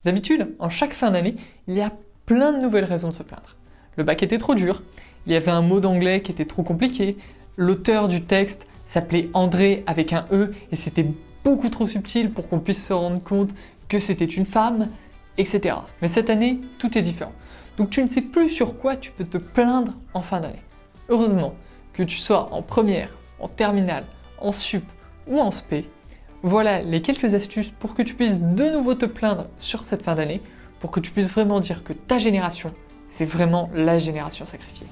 D'habitude, en chaque fin d'année, il y a plein de nouvelles raisons de se plaindre. Le bac était trop dur, il y avait un mot d'anglais qui était trop compliqué, l'auteur du texte s'appelait André avec un E et c'était beaucoup trop subtil pour qu'on puisse se rendre compte que c'était une femme, etc. Mais cette année, tout est différent. Donc tu ne sais plus sur quoi tu peux te plaindre en fin d'année. Heureusement, que tu sois en première, en terminale, en sup ou en spé, voilà les quelques astuces pour que tu puisses de nouveau te plaindre sur cette fin d'année, pour que tu puisses vraiment dire que ta génération, c'est vraiment la génération sacrifiée.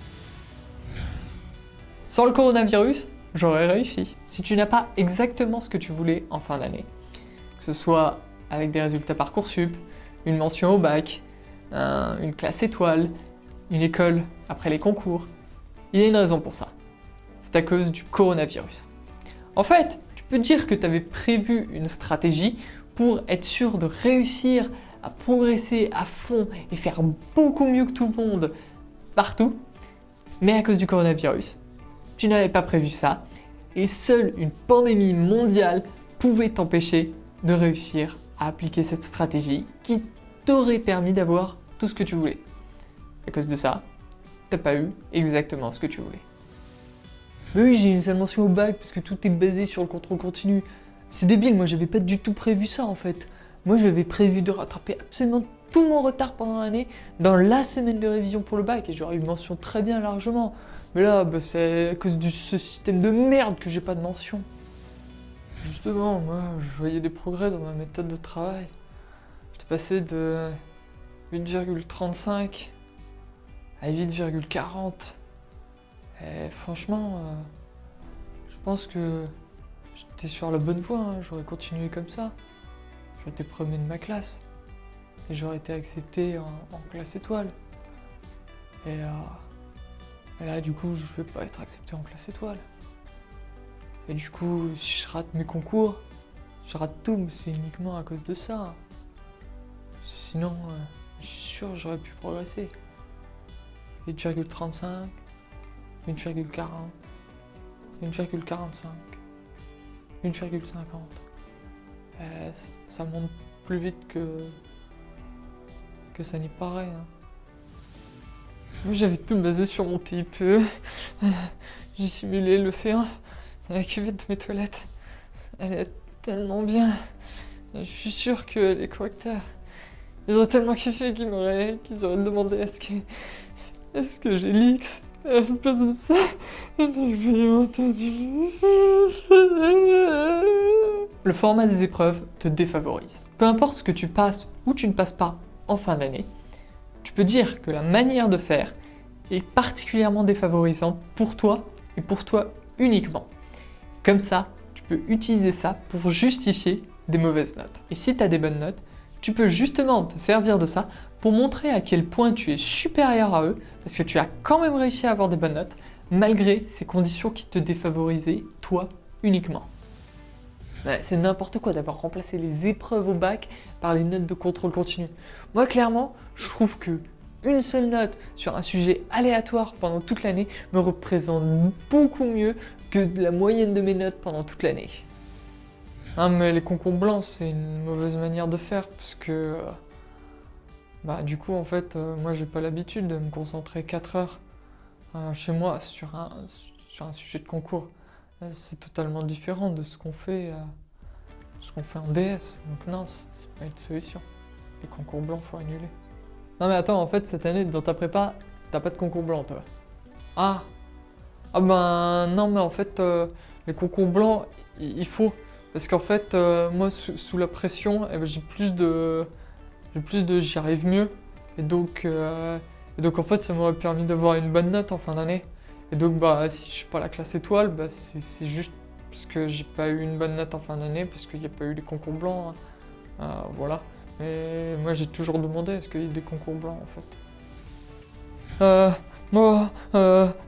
Sans le coronavirus, j'aurais réussi. Si tu n'as pas exactement ce que tu voulais en fin d'année, que ce soit avec des résultats Parcoursup, une mention au bac, une classe étoile, une école après les concours, il y a une raison pour ça. C'est à cause du coronavirus. En fait, tu peux dire que tu avais prévu une stratégie pour être sûr de réussir à progresser à fond et faire beaucoup mieux que tout le monde partout, mais à cause du coronavirus, tu n'avais pas prévu ça et seule une pandémie mondiale pouvait t'empêcher de réussir à appliquer cette stratégie qui t'aurait permis d'avoir tout ce que tu voulais. À cause de ça, t'as pas eu exactement ce que tu voulais. Mais oui, j'ai une seule mention au bac parce que tout est basé sur le contrôle continu. C'est débile, moi j'avais pas du tout prévu ça en fait. Moi j'avais prévu de rattraper absolument tout mon retard pendant l'année dans la semaine de révision pour le bac et j'aurais eu mention très bien largement. Mais là, c'est à cause de ce système de merde que j'ai pas de mention. Justement, moi je voyais des progrès dans ma méthode de travail. J'étais passé de 8,35 à 8,40. Et franchement, je pense que j'étais sur la bonne voie, hein. J'aurais continué comme ça. J'aurais été premier de ma classe. Et j'aurais été accepté en classe étoile. Et là, du coup, je vais pas être accepté en classe étoile. Et du coup, si je rate mes concours, je rate tout, mais c'est uniquement à cause de ça. Sinon, je suis sûr que j'aurais pu progresser. 8,35, 1,40, 1,45, 1,50. Ça monte plus vite que ça n'y paraît. Hein. Moi j'avais tout basé sur mon TIPE. J'ai simulé l'océan avec la cuvette de mes toilettes. Elle est tellement bien. Je suis sûr que les correcteurs, ils auraient tellement kiffé qu'ils auraient demandé est-ce que j'ai l'X à la place de ça. Le format des épreuves te défavorise. Peu importe ce que tu passes ou tu ne passes pas en fin d'année, tu peux dire que la manière de faire est particulièrement défavorisante pour toi et pour toi uniquement. Comme ça, tu peux utiliser ça pour justifier des mauvaises notes. Et si tu as des bonnes notes, tu peux justement te servir de ça pour montrer à quel point tu es supérieur à eux, parce que tu as quand même réussi à avoir des bonnes notes, malgré ces conditions qui te défavorisaient, toi uniquement. Ouais, c'est n'importe quoi d'avoir remplacé les épreuves au bac par les notes de contrôle continu. Moi, clairement, je trouve que une seule note sur un sujet aléatoire pendant toute l'année me représente beaucoup mieux que la moyenne de mes notes pendant toute l'année. Ah, mais les concours blancs, c'est une mauvaise manière de faire parce que du coup, en fait, moi, j'ai pas l'habitude de me concentrer 4 heures chez moi sur un sujet de concours. C'est totalement différent de ce qu'on fait en DS. Donc non, c'est pas une solution. Les concours blancs, faut annuler. Non mais attends, en fait, cette année, dans ta prépa, t'as pas de concours blanc, toi. Ah non, mais en fait, les concours blancs, il faut. Parce qu'en fait, moi, sous la pression, j'y arrive mieux. Et donc, en fait, ça m'aurait permis d'avoir une bonne note en fin d'année. Et donc, si je suis pas à la classe étoile, c'est juste parce que j'ai pas eu une bonne note en fin d'année, parce qu'il n'y a pas eu les concours blancs. Hein. Voilà. Mais moi, j'ai toujours demandé est-ce qu'il y a des concours blancs, en fait. Moi,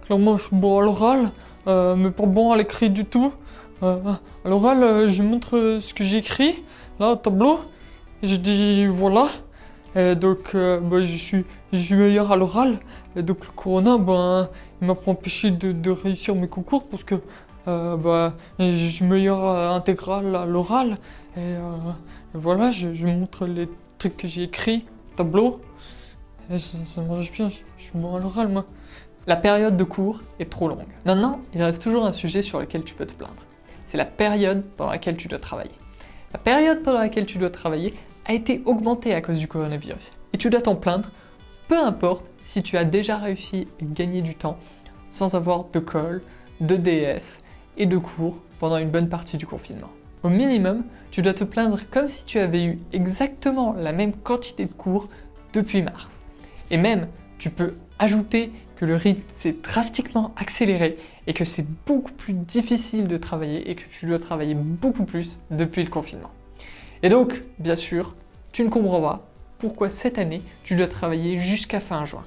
clairement, je suis bon à l'oral, mais pas bon à l'écrit du tout. À l'oral, je montre ce que j'ai écrit, là, au tableau, et je dis voilà. Et donc, je suis meilleur à l'oral. Et donc, le corona, il m'a pas empêché de réussir mes concours parce que je suis meilleur intégral à l'oral. Et voilà, je montre trucs que j'ai écrits, tableau, et ça marche bien, je suis bon à l'oral moi. La période de cours est trop longue. Maintenant, il reste toujours un sujet sur lequel tu peux te plaindre. C'est la période pendant laquelle tu dois travailler. La période pendant laquelle tu dois travailler a été augmentée à cause du coronavirus. Et tu dois t'en plaindre, peu importe si tu as déjà réussi à gagner du temps sans avoir de colle, de DS et de cours pendant une bonne partie du confinement. Au minimum, tu dois te plaindre comme si tu avais eu exactement la même quantité de cours depuis mars. Et même, tu peux ajouter que le rythme s'est drastiquement accéléré et que c'est beaucoup plus difficile de travailler et que tu dois travailler beaucoup plus depuis le confinement. Et donc, bien sûr, tu ne comprends pas pourquoi cette année, tu dois travailler jusqu'à fin juin.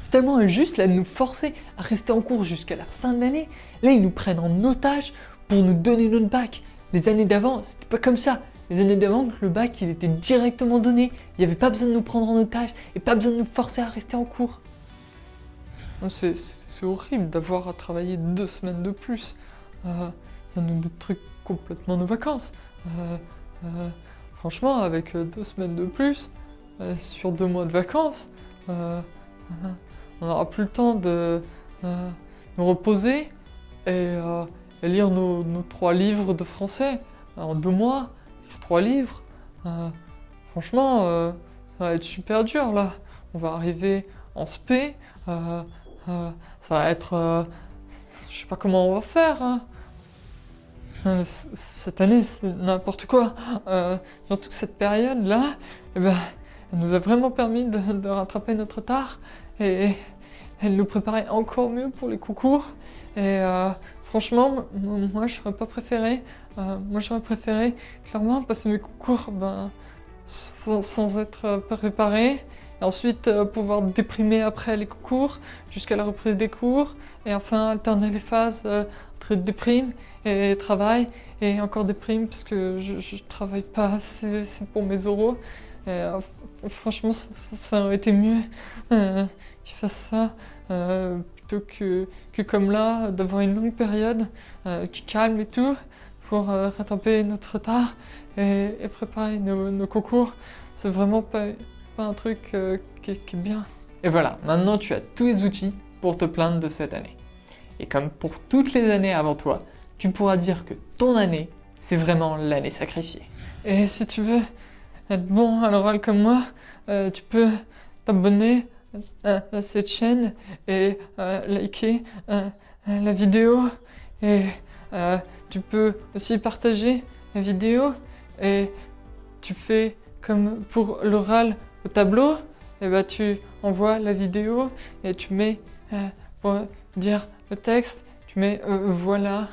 C'est tellement injuste là de nous forcer à rester en cours jusqu'à la fin de l'année. Là, ils nous prennent en otage pour nous donner notre bac. Les années d'avant, c'était pas comme ça. Les années d'avant, le bac, il était directement donné. Il n'y avait pas besoin de nous prendre en otage et pas besoin de nous forcer à rester en cours. C'est horrible d'avoir à travailler 2 semaines de plus. Ça nous détruit complètement nos vacances. Franchement, avec 2 semaines de plus, sur 2 mois de vacances, on n'aura plus le temps de nous reposer et lire nos 3 livres de français en 2 mois. 3 livres, franchement, ça va être super dur là. On va arriver en spé, ça va être, je sais pas comment on va faire. Hein. Cette année, c'est n'importe quoi. Surtout que cette période-là, eh ben, elle nous a vraiment permis de rattraper notre retard et elle nous préparait encore mieux pour les concours. Et franchement, moi, je n'aurais pas préféré. Moi, j'aurais préféré clairement passer mes concours sans être préparé. Et ensuite, pouvoir déprimer après les concours, jusqu'à la reprise des cours. Et enfin, alterner les phases entre déprime et travail. Et encore déprime parce que je travaille pas assez pour mes oraux. Et, franchement, ça aurait été mieux qu'ils fassent ça. Plutôt que comme là, d'avoir une longue période qui calme et tout, pour rattraper notre retard et préparer nos concours. C'est vraiment pas un truc qui est bien. Et voilà, maintenant tu as tous les outils pour te plaindre de cette année. Et comme pour toutes les années avant toi, tu pourras dire que ton année, c'est vraiment l'année sacrifiée. Et si tu veux être bon à l'oral comme moi, tu peux t'abonner à cette chaîne et liker la vidéo et tu peux aussi partager la vidéo et tu fais comme pour l'oral au tableau, et bah tu envoies la vidéo et tu mets pour dire le texte, tu mets voilà.